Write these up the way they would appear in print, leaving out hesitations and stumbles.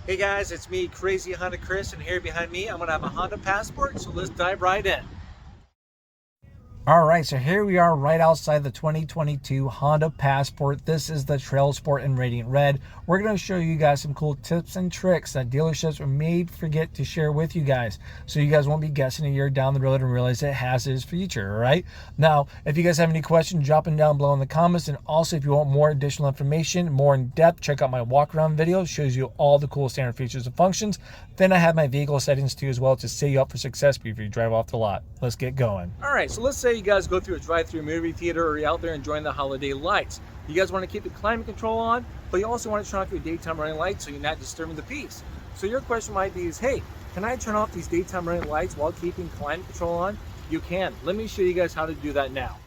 Hey guys, it's me, Crazy Honda Chris, and here behind me, I'm gonna have a Honda Passport, so let's dive right in. All right, so here we are right outside the 2022 Honda Passport. This is the Trail Sport in Radiant Red. We're going to show you guys some cool tips and tricks that dealerships may forget to share with you guys, so you guys won't be guessing a year down the road and realize it has its future. All right, now if you guys have any questions, drop them down below in the comments, and also if you want more additional information, more in depth, check out my walk around video. It shows you all the cool standard features and functions. Then I have my vehicle settings too as well to set you up for success before you drive off the lot. Let's get going. All right, so let's say you guys go through a drive-through movie theater, or you're out there enjoying the holiday lights. You guys want to keep the climate control on, but you also want to turn off your daytime running lights so you're not disturbing the peace. So your question might be is, hey, can I turn off these daytime running lights while keeping climate control on? You can. Let me show you guys how to do that now.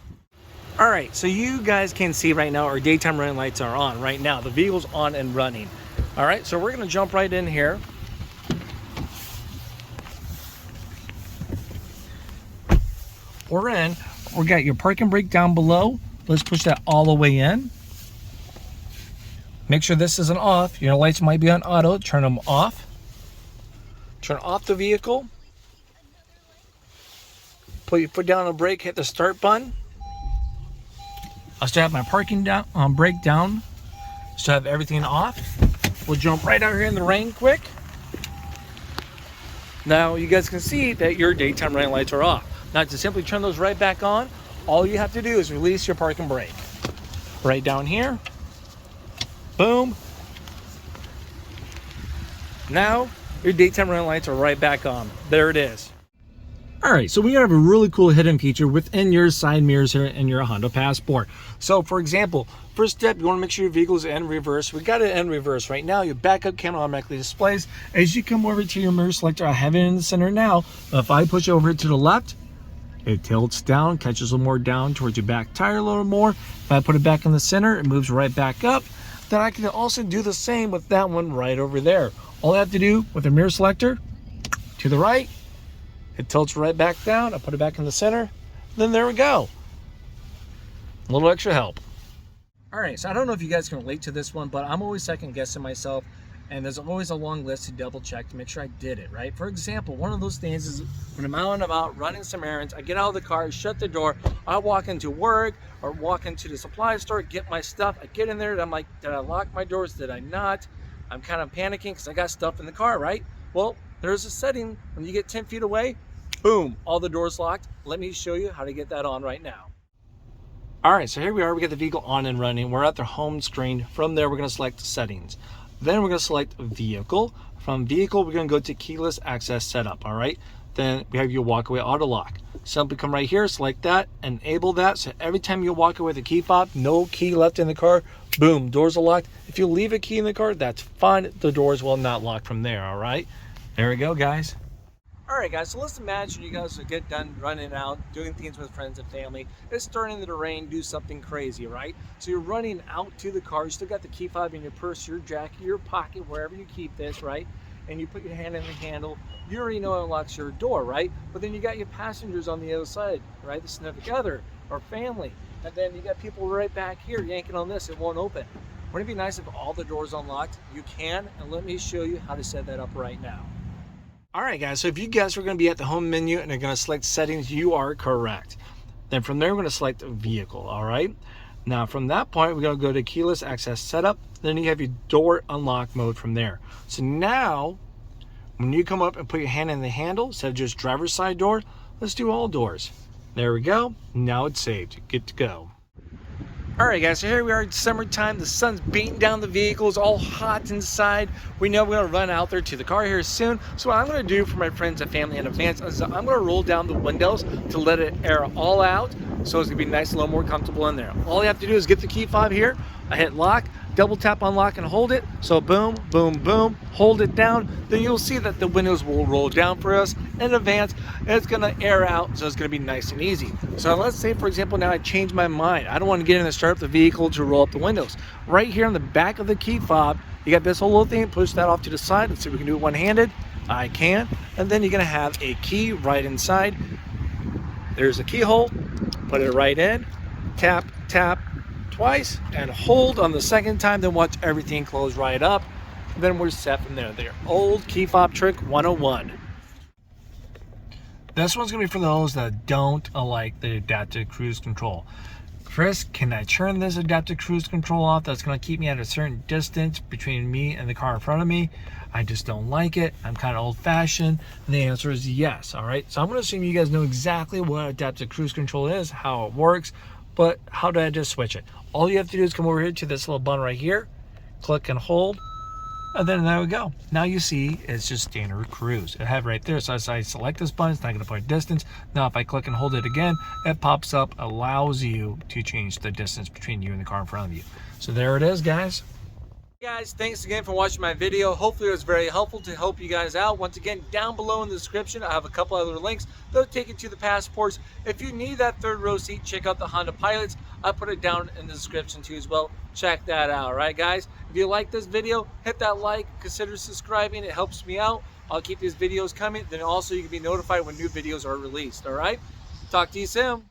All right, so you guys can see right now our daytime running lights are on right now. The vehicle's on and running. All right, so we're going to jump right in here. We're in. We got your parking brake down below. Let's push that all the way in. Make sure this isn't off. Your lights might be on auto. Turn them off. Turn off the vehicle. Put your foot down on the brake. Hit the start button. I'll still have my parking brake down. Still have everything off. We'll jump right out here in the rain quick. Now you guys can see that your daytime running lights are off. Now to simply turn those right back on, all you have to do is release your parking brake. Right down here. Boom. Now your daytime running lights are right back on. There it is. All right, so we have a really cool hidden feature within your side mirrors here in your Honda Passport. So for example, first step, you want to make sure your vehicle is in reverse. We got it in reverse right now. Your backup camera automatically displays. As you come over to your mirror selector, I have it in the center now. If I push over to the left, it tilts down, catches a little more down towards your back tire a little more. If I put it back in the center, it moves right back up. Then I can also do the same with that one right over there. All I have to do with the mirror selector, to the right, it tilts right back down. I put it back in the center. Then there we go. A little extra help. All right, so I don't know if you guys can relate to this one, but I'm always second guessing myself. And there's always a long list to double check to make sure I did it, right? For example, one of those things is when I'm out and about running some errands, I get out of the car, shut the door, I walk into work or walk into the supply store, get my stuff. I get in there and I'm like, did I lock my doors? Did I not? I'm kind of panicking because I got stuff in the car, right? Well, there's a setting when you get 10 feet away, boom, all the doors locked. Let me show you how to get that on right now. All right, so here we are. We got the vehicle on and running. We're at the home screen. From there, we're going to select settings. Then we're going to select vehicle. From vehicle, we're going to go to keyless access setup. All right. Then we have your walkaway auto lock. Simply come right here, select that, enable that. So every time you walk away with a key fob, no key left in the car, boom, doors are locked. If you leave a key in the car, that's fine. The doors will not lock from there. All right. There we go, guys. All right, guys, so let's imagine you guys get done running out, doing things with friends and family. It's starting to rain, do something crazy, right? So you're running out to the car. You still got the key fob in your purse, your jacket, your pocket, wherever you keep this, right? And you put your hand in the handle. You already know it unlocks your door, right? But then you got your passengers on the other side, right? The significant other or family. And then you got people right back here yanking on this. It won't open. Wouldn't it be nice if all the doors unlocked? You can, and let me show you how to set that up right now. All right, guys, so if you guys were going to be at the home menu and are going to select settings, you are correct. Then from there, we're going to select vehicle, all right? Now, from that point, we're going to go to keyless access setup. Then you have your door unlock mode from there. So now, when you come up and put your hand in the handle, instead of just driver's side door, let's do all doors. There we go. Now it's saved. Good to go. All right, guys, so here we are. It's summertime. The sun's beating down the vehicle. It's all hot inside. We know we're going to run out there to the car here soon. So what I'm going to do for my friends and family in advance is I'm going to roll down the windows to let it air all out. So it's going to be nice, a little more comfortable in there. All you have to do is get the key fob here. I hit lock, double tap on lock and hold it. So boom, boom, boom, hold it down. Then you'll see that the windows will roll down for us in advance. And it's going to air out, so it's going to be nice and easy. So let's say, for example, now I change my mind. I don't want to get in and start up the vehicle to roll up the windows. Right here on the back of the key fob, you got this whole little thing. Push that off to the side. Let's see if we can do it one-handed. I can. And then you're going to have a key right inside. There's a keyhole. Put it right in. Tap, tap twice, and hold on the second time. Then watch everything close right up. then we're set from there. They're old key fob trick 101. This one's gonna be for those that don't like the adaptive cruise control. Chris, can I turn this adaptive cruise control off? That's gonna keep me at a certain distance between me and the car in front of me. I just don't like it. I'm kind of old-fashioned. And the answer is yes. All right. So I'm gonna assume you guys know exactly what adaptive cruise control is, how it works, but how do I just switch it? All you have to do is come over here to this little button right here, click and hold, and then there we go. Now you see it's just standard cruise. I have right there. So as I select this button, it's not going to put a distance. Now if I click and hold it again, it pops up, allows you to change the distance between you and the car in front of you. So there it is, guys. Guys, thanks again for watching my video. Hopefully it was very helpful to help you guys out. Once again, down below in the description, I have a couple other links that'll take you to the passports. If you need that third row seat, check out the Honda Pilots. I put it down in the description too as well. Check that out. All right, guys, if you like this video, hit that like, consider subscribing. It helps me out. I'll keep these videos coming. Then also you can be notified when new videos are released. All right, talk to you soon.